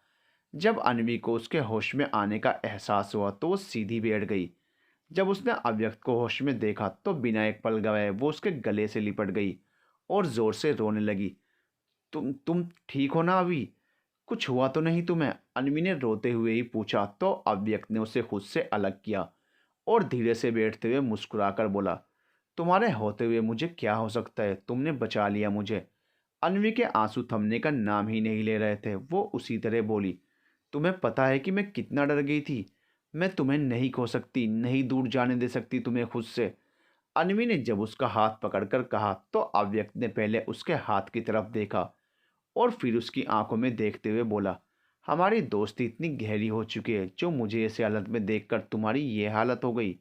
S1: जब अन्वी को उसके होश में आने का एहसास हुआ तो वो सीधी बैठ गई। जब उसने अव्यक्त को होश में देखा तो बिना एक पल गवाए वो उसके गले से लिपट गई और जोर से रोने लगी। तुम ठीक हो ना अभी? कुछ हुआ तो नहीं तुम्हें? अन्वी ने रोते हुए ही पूछा। तो अव्यक्त ने उसे खुद से अलग किया और धीरे से बैठते हुए मुस्कुराकर बोला, तुम्हारे होते हुए मुझे क्या हो सकता है, तुमने बचा लिया मुझे। अन्वी के आंसू थमने का नाम ही नहीं ले रहे थे। वो उसी तरह बोली, तुम्हें पता है कि मैं कितना डर गई थी। मैं तुम्हें नहीं खो सकती, नहीं दूर जाने दे सकती तुम्हें खुद से। अन्वी ने जब उसका हाथ पकड़कर कहा तो अव्यक्त ने पहले उसके हाथ की तरफ देखा और फिर उसकी आंखों में देखते हुए बोला, हमारी दोस्ती इतनी गहरी हो चुकी है जो मुझे ऐसे हालत में देखकर तुम्हारी ये हालत हो गई।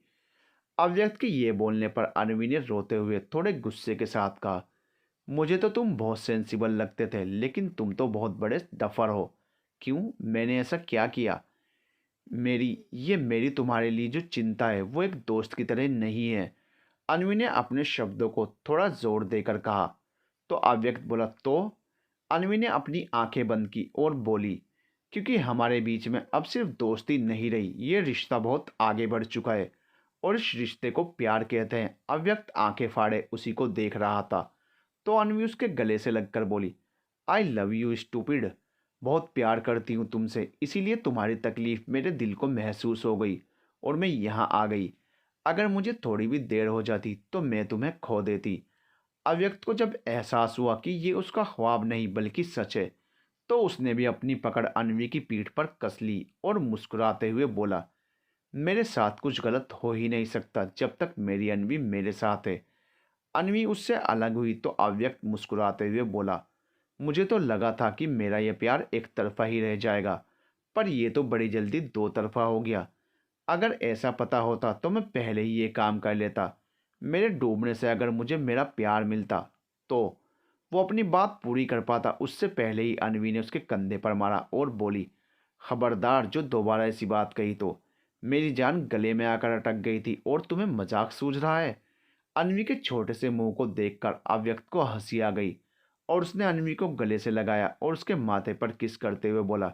S1: अव्यक्त के ये बोलने पर अन्वी ने रोते हुए थोड़े गुस्से के साथ कहा, मुझे तो तुम बहुत सेंसिबल लगते थे, लेकिन तुम तो बहुत बड़े डफर हो। क्यों? मैंने ऐसा क्या किया? मेरी तुम्हारे लिए जो चिंता है वो एक दोस्त की तरह नहीं है। अन्वी ने अपने शब्दों को थोड़ा जोर देकर कहा। तो अव्यक्त बोला, तो? अन्वी ने अपनी आंखें बंद की और बोली, क्योंकि हमारे बीच में अब सिर्फ दोस्ती नहीं रही, ये रिश्ता बहुत आगे बढ़ चुका है और इस रिश्ते को प्यार कहते हैं। अव्यक्त आंखें फाड़े उसी को देख रहा था। तो अन्वी उसके गले से लगकर बोली, आई लव यू स्टूपिड। बहुत प्यार करती हूँ तुमसे, इसीलिए तुम्हारी तकलीफ मेरे दिल को महसूस हो गई और मैं यहाँ आ गई। अगर मुझे थोड़ी भी देर हो जाती तो मैं तुम्हें खो देती। अव्यक्त को जब एहसास हुआ कि ये उसका ख्वाब नहीं बल्कि सच है तो उसने भी अपनी पकड़ अन्वी की पीठ पर कस ली और मुस्कुराते हुए बोला, मेरे साथ कुछ गलत हो ही नहीं सकता जब तक मेरी अन्वी मेरे साथ है। अन्वी उससे अलग हुई तो अव्यक्त मुस्कुराते हुए बोला, मुझे तो लगा था कि मेरा यह प्यार एक तरफा ही रह जाएगा, पर यह तो बड़ी जल्दी दो तरफा हो गया। अगर ऐसा पता होता तो मैं पहले ही ये काम कर लेता। मेरे डूबने से अगर मुझे मेरा प्यार मिलता तो वो अपनी बात पूरी कर पाता उससे पहले ही अनवी ने उसके कंधे पर मारा और बोली, खबरदार जो दोबारा ऐसी बात कही तो। मेरी जान गले में आकर अटक गई थी और तुम्हें मजाक सूझ रहा है। अनवी के छोटे से मुंह को देखकर अव्यक्त को हंसी आ गई और उसने अनवी को गले से लगाया और उसके माथे पर किस करते हुए बोला,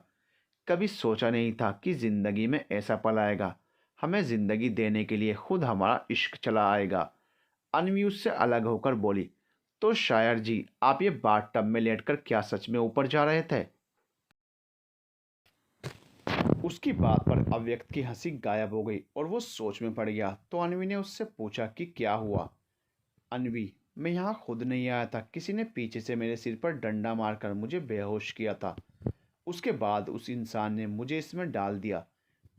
S1: कभी सोचा नहीं था कि जिंदगी में ऐसा पल आएगा। हमें जिंदगी देने के लिए खुद हमारा इश्क चला आएगा। अनवी उससे अलग होकर बोली, तो शायर जी आप ये बाथ टब में लेटकर क्या सच में ऊपर जा रहे थे? उसकी बात पर अव्यक्त की हंसी गायब हो गई और वो सोच में पड़ गया। तो अनवी ने उससे पूछा कि क्या हुआ। अनवी, मैं यहाँ खुद नहीं आया था, किसी ने पीछे से मेरे सिर पर डंडा मारकर मुझे बेहोश किया था। उसके बाद उस इंसान ने मुझे इसमें डाल दिया,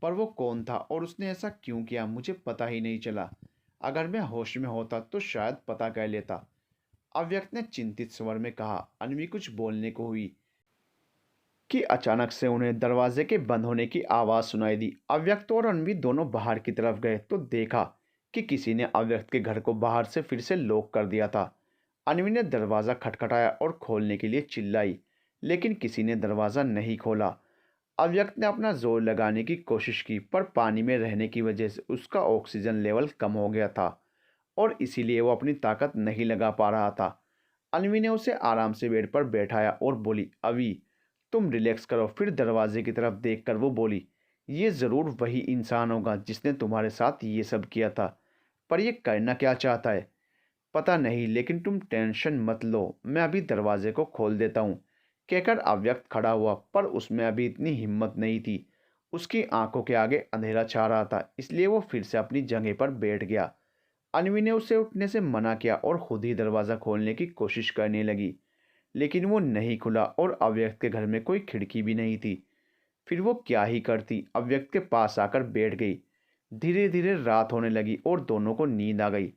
S1: पर वो कौन था और उसने ऐसा क्यों किया मुझे पता ही नहीं चला। अगर मैं होश में होता तो शायद पता कर लेता। अव्यक्त ने चिंतित स्वर में कहा। अनवी कुछ बोलने को हुई कि अचानक से उन्हें दरवाजे के बंद होने की आवाज़ सुनाई दी। अव्यक्त और अनवी दोनों बाहर की तरफ गए तो देखा कि किसी ने अव्यक्त के घर को बाहर से फिर से लॉक कर दिया था। अनवी ने दरवाज़ा खटखटाया और खोलने के लिए चिल्लाई, लेकिन किसी ने दरवाज़ा नहीं खोला। अव्यक्त ने अपना जोर लगाने की कोशिश की, पर पानी में रहने की वजह से उसका ऑक्सीजन लेवल कम हो गया था और इसीलिए वो अपनी ताकत नहीं लगा पा रहा था। अनवी ने उसे आराम से बेड पर बैठाया और बोली, अभी तुम रिलैक्स करो। फिर दरवाजे की तरफ देखकर वो बोली, ये ज़रूर वही इंसान होगा जिसने तुम्हारे साथ ये सब किया था, पर ये करना क्या चाहता है पता नहीं, लेकिन तुम टेंशन मत लो, मैं अभी दरवाजे को खोल देता हूँ। कहकर अव्यक्त खड़ा हुआ, पर उसमें अभी इतनी हिम्मत नहीं थी। उसकी आंखों के आगे अंधेरा छा रहा था, इसलिए वो फिर से अपनी जगह पर बैठ गया। अनवी ने उसे उठने से मना किया और खुद ही दरवाज़ा खोलने की कोशिश करने लगी, लेकिन वो नहीं खुला और अव्यक्त के घर में कोई खिड़की भी नहीं थी। फिर वो क्या ही करती, अव्यक्त के पास आकर बैठ गई। धीरे धीरे रात होने लगी और दोनों को नींद आ गई।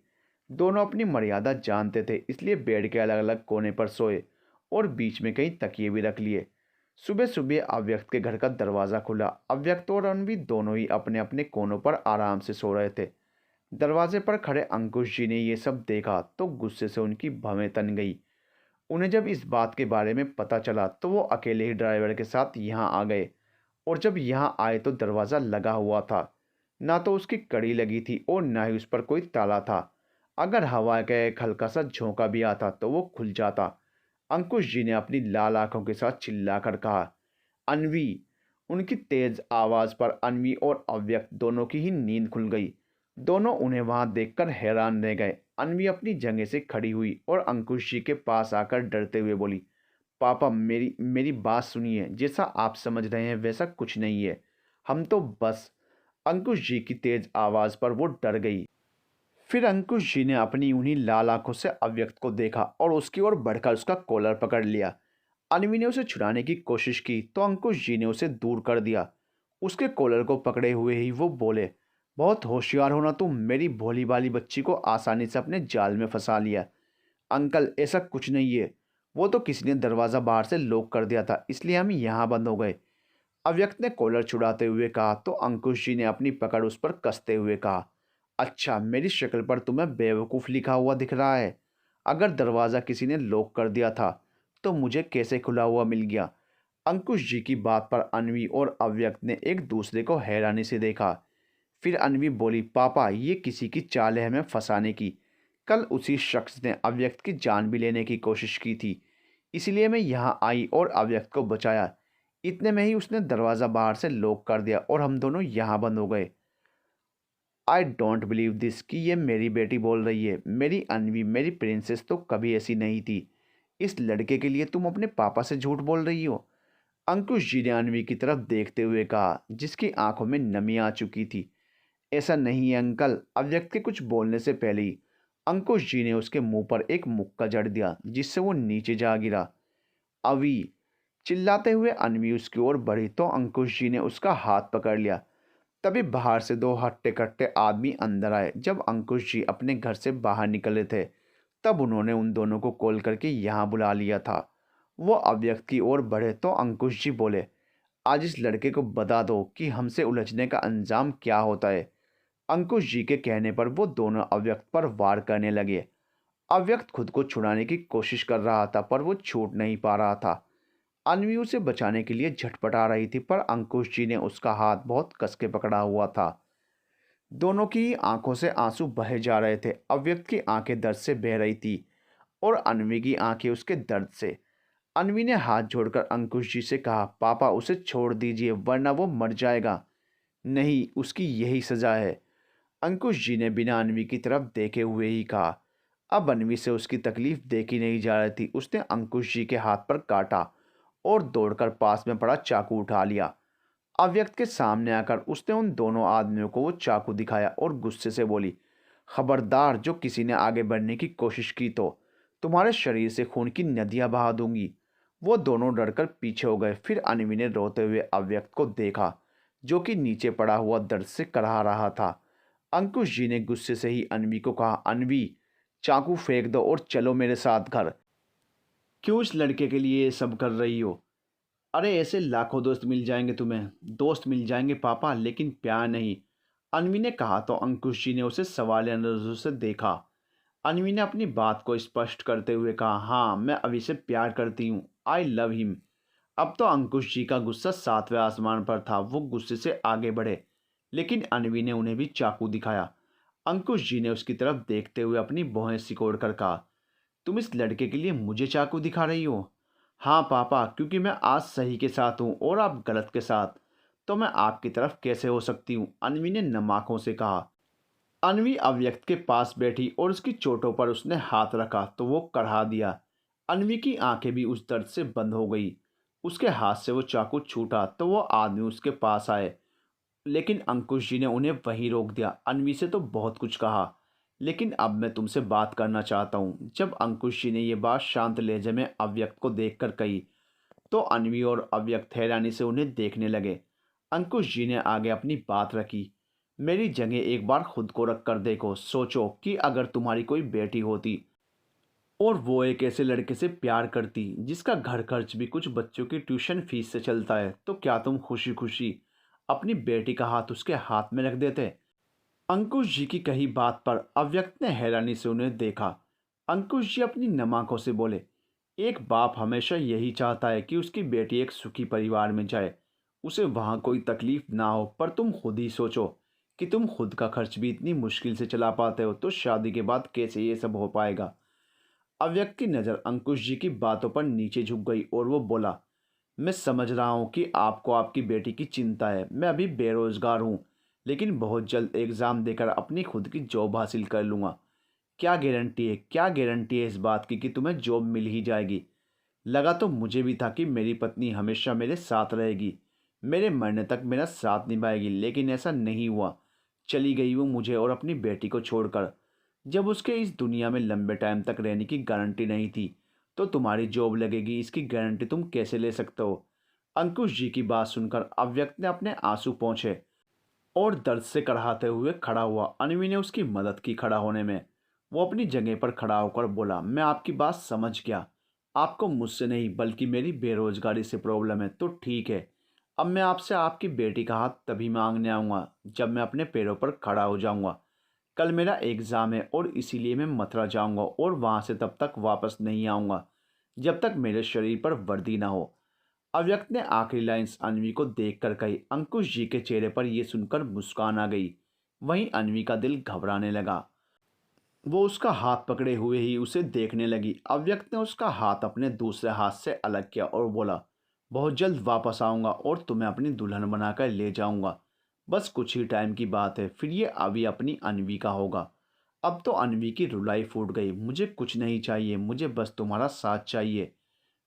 S1: दोनों अपनी मर्यादा जानते थे, इसलिए बेड के अलग अलग कोने पर सोए और बीच में कई तकिए भी रख लिए। सुबह सुबह अव्यक्त के घर का दरवाज़ा खुला। अव्यक्त और अनवी दोनों ही अपने अपने कोनों पर आराम से सो रहे थे। दरवाजे पर खड़े अंकुश जी ने यह सब देखा तो गुस्से से उनकी भवें तन गई। उन्हें जब इस बात के बारे में पता चला तो वो अकेले ही ड्राइवर के साथ यहाँ आ गए और जब यहाँ आए तो दरवाज़ा लगा हुआ था। ना तो उसकी कड़ी लगी थी और ना ही उस पर कोई ताला था। अगर हवा का एक हल्का सा झोंका भी आता तो वो खुल जाता। अंकुश जी ने अपनी लाल आंखों के साथ चिल्लाकर कहा, अनवी। उनकी तेज आवाज़ पर अनवी और अव्यक्त दोनों की ही नींद खुल गई। दोनों उन्हें वहां देखकर हैरान रह गए। अनवी अपनी जगह से खड़ी हुई और अंकुश जी के पास आकर डरते हुए बोली, पापा मेरी मेरी बात सुनिए, जैसा आप समझ रहे हैं वैसा कुछ नहीं है। हम तो बस। अंकुश जी की तेज आवाज़ पर वो डर गई। फिर अंकुश जी ने अपनी उन्हीं लाल आंखों से अव्यक्त को देखा और उसकी ओर बढ़कर उसका कॉलर पकड़ लिया। अनवी ने उसे छुड़ाने की कोशिश की तो अंकुश जी ने उसे दूर कर दिया। उसके कॉलर को पकड़े हुए ही वो बोले, बहुत होशियार हो ना तुम, मेरी भोली भाली बच्ची को आसानी से अपने जाल में फंसा लिया। अंकल ऐसा कुछ नहीं है, वो तो किसी ने दरवाज़ा बाहर से लॉक कर दिया था, इसलिए हम यहाँ बंद हो गए। अव्यक्त ने कॉलर छुड़ाते हुए कहा तो अंकुश जी ने अपनी पकड़ उस पर कसते हुए कहा, अच्छा मेरी शक्ल पर तुम्हें बेवकूफ़ लिखा हुआ दिख रहा है। अगर दरवाज़ा किसी ने लॉक कर दिया था तो मुझे कैसे खुला हुआ मिल गया? अंकुश जी की बात पर अनवी और अव्यक्त ने एक दूसरे को हैरानी से देखा। फिर अनवी बोली, पापा ये किसी की चाल है हमें फंसाने की। कल उसी शख्स ने अव्यक्त की जान भी लेने की कोशिश की थी, इसलिए मैं यहाँ आई और अव्यक्त को बचाया। इतने में ही उसने दरवाज़ा बाहर से लॉक कर दिया और हम दोनों यहाँ बंद हो गए। आई डोंट बिलीव दिस कि ये मेरी बेटी बोल रही है। मेरी अनवी, मेरी प्रिंसेस तो कभी ऐसी नहीं थी। इस लड़के के लिए तुम अपने पापा से झूठ बोल रही हो? अंकुश जी ने अनवी की तरफ देखते हुए कहा, जिसकी आंखों में नमी आ चुकी थी। ऐसा नहीं है अंकल। अव्यक्त के कुछ बोलने से पहले ही अंकुश जी ने उसके मुंह पर एक मुक्का जड़ दिया, जिससे वो नीचे जा गिरा। अवी, चिल्लाते हुए अनवी उसकी ओर बढ़ी तो अंकुश जी ने उसका हाथ पकड़ लिया। तभी बाहर से दो हट्टे कट्टे आदमी अंदर आए। जब अंकुश जी अपने घर से बाहर निकले थे तब उन्होंने उन दोनों को कॉल करके यहाँ बुला लिया था वो अव्यक्त की ओर बढ़े तो अंकुश जी बोले, आज इस लड़के को बता दो कि हमसे उलझने का अंजाम क्या होता है। अंकुश जी के कहने पर वो दोनों अव्यक्त पर वार करने लगे। अव्यक्त खुद को छुड़ाने की कोशिश कर रहा था पर वो छूट नहीं पा रहा था। अन्वी उसे बचाने के लिए झटपटा रही थी पर अंकुश जी ने उसका हाथ बहुत कस के पकड़ा हुआ था। दोनों की आंखों से आंसू बहे जा रहे थे। अव्यक्त की आंखें दर्द से बह रही थी और अन्वी की आंखें उसके दर्द से। अन्वी ने हाथ जोड़कर अंकुश जी से कहा, पापा उसे छोड़ दीजिए वरना वो मर जाएगा। नहीं, उसकी यही सजा है। अंकुश जी ने बिना अन्वी की तरफ देखे हुए ही कहा। अब अन्वी से उसकी तकलीफ देखी नहीं जा रही थी। उसने अंकुश जी के हाथ पर काटा और दौड़कर पास में पड़ा चाकू उठा लिया। अव्यक्त के सामने आकर उसने उन दोनों आदमियों को वो चाकू दिखाया और गुस्से से बोली, खबरदार जो किसी ने आगे बढ़ने की कोशिश की तो तुम्हारे शरीर से खून की नदियां बहा दूंगी। वो दोनों डरकर पीछे हो गए। फिर अन्वी ने रोते हुए अव्यक्त को देखा जो कि नीचे पड़ा हुआ दर्द से कराह रहा था। अंकुश जी ने गुस्से से ही अन्वी को कहा, अन्वी चाकू फेंक दो और चलो मेरे साथ घर। क्यों इस लड़के के लिए ये सब कर रही हो? अरे ऐसे लाखों दोस्त मिल जाएंगे तुम्हें, दोस्त मिल जाएंगे पापा, लेकिन प्यार नहीं। अन्वी ने कहा तो अंकुश जी ने उसे सवालिया नजरों से देखा। अन्वी ने अपनी बात को स्पष्ट करते हुए कहा, हाँ मैं अभी से प्यार करती हूँ, आई लव हिम। अब तो अंकुश जी का गुस्सा सातवें आसमान पर था। वो गुस्से से आगे बढ़े लेकिन अन्वी ने उन्हें भी चाकू दिखाया। अंकुश जी ने उसकी तरफ देखते हुए अपनी भौहें सिकोड़ कर कहा, तुम इस लड़के के लिए मुझे चाकू दिखा रही हो? हाँ पापा, क्योंकि मैं आज सही के साथ हूँ और आप गलत के साथ। तो मैं आपकी तरफ कैसे हो सकती हूँ? अन्वी ने नम आंखों से कहा। अन्वी अव्यक्त के पास बैठी और उसकी चोटों पर उसने हाथ रखा तो वो कढ़ा दिया। अन्वी की आंखें भी उस दर्द से बंद हो गई। उसके हाथ से वो चाकू छूटा तो वो आदमी उसके पास आए लेकिन अंकुश जी ने उन्हें वहीं रोक दिया। अन्वी से तो बहुत कुछ कहा लेकिन अब मैं तुमसे बात करना चाहता हूँ। जब अंकुश जी ने ये बात शांत लहजे में अव्यक्त को देखकर कही तो अन्वी और अव्यक्त हैरानी से उन्हें देखने लगे। अंकुश जी ने आगे अपनी बात रखी, मेरी जगह एक बार खुद को रख कर देखो। सोचो कि अगर तुम्हारी कोई बेटी होती और वो एक ऐसे लड़के से प्यार करती जिसका घर खर्च भी कुछ बच्चों की ट्यूशन फीस से चलता है, तो क्या तुम खुशी खुशी अपनी बेटी का हाथ उसके हाथ में रख देते? अंकुश जी की कही बात पर अव्यक्त ने हैरानी से उन्हें देखा। अंकुश जी अपनी नम आंखों से बोले, एक बाप हमेशा यही चाहता है कि उसकी बेटी एक सुखी परिवार में जाए, उसे वहां कोई तकलीफ ना हो। पर तुम खुद ही सोचो कि तुम खुद का खर्च भी इतनी मुश्किल से चला पाते हो तो शादी के बाद कैसे ये सब हो पाएगा? अव्यक्त की नज़र अंकुश जी की बातों पर नीचे झुक गई और वो बोला, मैं समझ रहा हूँ कि आपको आपकी बेटी की चिंता है। मैं अभी बेरोजगार हूँ लेकिन बहुत जल्द एग्ज़ाम देकर अपनी खुद की जॉब हासिल कर लूँगा। क्या गारंटी है इस बात की कि तुम्हें जॉब मिल ही जाएगी? लगा तो मुझे भी था कि मेरी पत्नी हमेशा मेरे साथ रहेगी, मेरे मरने तक मेरा साथ निभाएगी, लेकिन ऐसा नहीं हुआ। चली गई वो मुझे और अपनी बेटी को छोड़कर। जब उसके इस दुनिया में लंबे टाइम तक रहने की गारंटी नहीं थी तो तुम्हारी जॉब लगेगी इसकी गारंटी तुम कैसे ले सकते हो? अंकुश जी की बात सुनकर अव्यक्त ने अपने आंसू पोंछे और दर्द से कराहते हुए खड़ा हुआ। अन्वी ने उसकी मदद की खड़ा होने में। वो अपनी जगह पर खड़ा होकर बोला, मैं आपकी बात समझ गया। आपको मुझसे नहीं बल्कि मेरी बेरोजगारी से प्रॉब्लम है तो ठीक है। अब मैं आपसे आपकी बेटी का हाथ तभी मांगने आऊँगा जब मैं अपने पैरों पर खड़ा हो जाऊँगा। कल मेरा एग्ज़ाम है और इसीलिए मैं मथुरा जाऊँगा और वहाँ से तब तक वापस नहीं आऊँगा जब तक मेरे शरीर पर वर्दी ना हो। अव्यक्त ने आखिरी लाइंस अन्वी को देखकर कही। अंकुश जी के चेहरे पर यह सुनकर मुस्कान आ गई। वहीं अन्वी का दिल घबराने लगा। वो उसका हाथ पकड़े हुए ही उसे देखने लगी। अव्यक्त ने उसका हाथ अपने दूसरे हाथ से अलग किया और बोला, बहुत जल्द वापस आऊँगा और तुम्हें अपनी दुल्हन बनाकर ले जाऊँगा। बस कुछ ही टाइम की बात है, फिर ये अभी अपनी अन्वी का होगा। अब तो अन्वी की रुलाई फूट गई। मुझे कुछ नहीं चाहिए, मुझे बस तुम्हारा साथ चाहिए।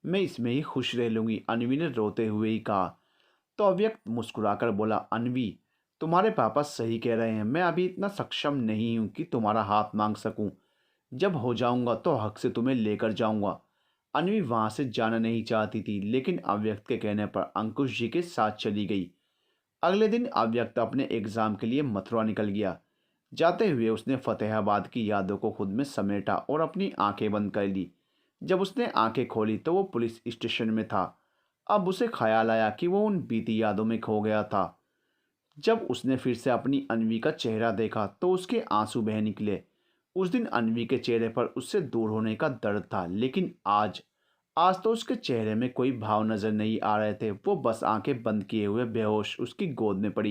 S1: मैं इसमें ही खुश रह लूँगी, अन्वी ने रोते हुए ही कहा। तो अव्यक्त मुस्कुराकर बोला, अन्वी तुम्हारे पापा सही कह रहे हैं। मैं अभी इतना सक्षम नहीं हूँ कि तुम्हारा हाथ मांग सकूं। जब हो जाऊंगा तो हक से तुम्हें लेकर जाऊंगा। अन्वी वहां से जाना नहीं चाहती थी लेकिन अव्यक्त के कहने पर अंकुश जी के साथ चली गई। अगले दिन अव्यक्त अपने एग्जाम के लिए मथुरा निकल गया। जाते हुए उसने फतेहाबाद की यादों को खुद में समेटा और अपनी आंखें बंद कर ली। जब उसने आंखें खोली तो वो पुलिस स्टेशन में था। अब उसे ख्याल आया कि वो उन बीती यादों में खो गया था। जब उसने फिर से अपनी अन्वी का चेहरा देखा तो उसके आंसू बह निकले। उस दिन अन्वी के चेहरे पर उससे दूर होने का दर्द था, लेकिन आज आज तो उसके चेहरे में कोई भाव नजर नहीं आ रहे थे। वो बस आंखें बंद किए हुए बेहोश उसकी गोद में पड़ी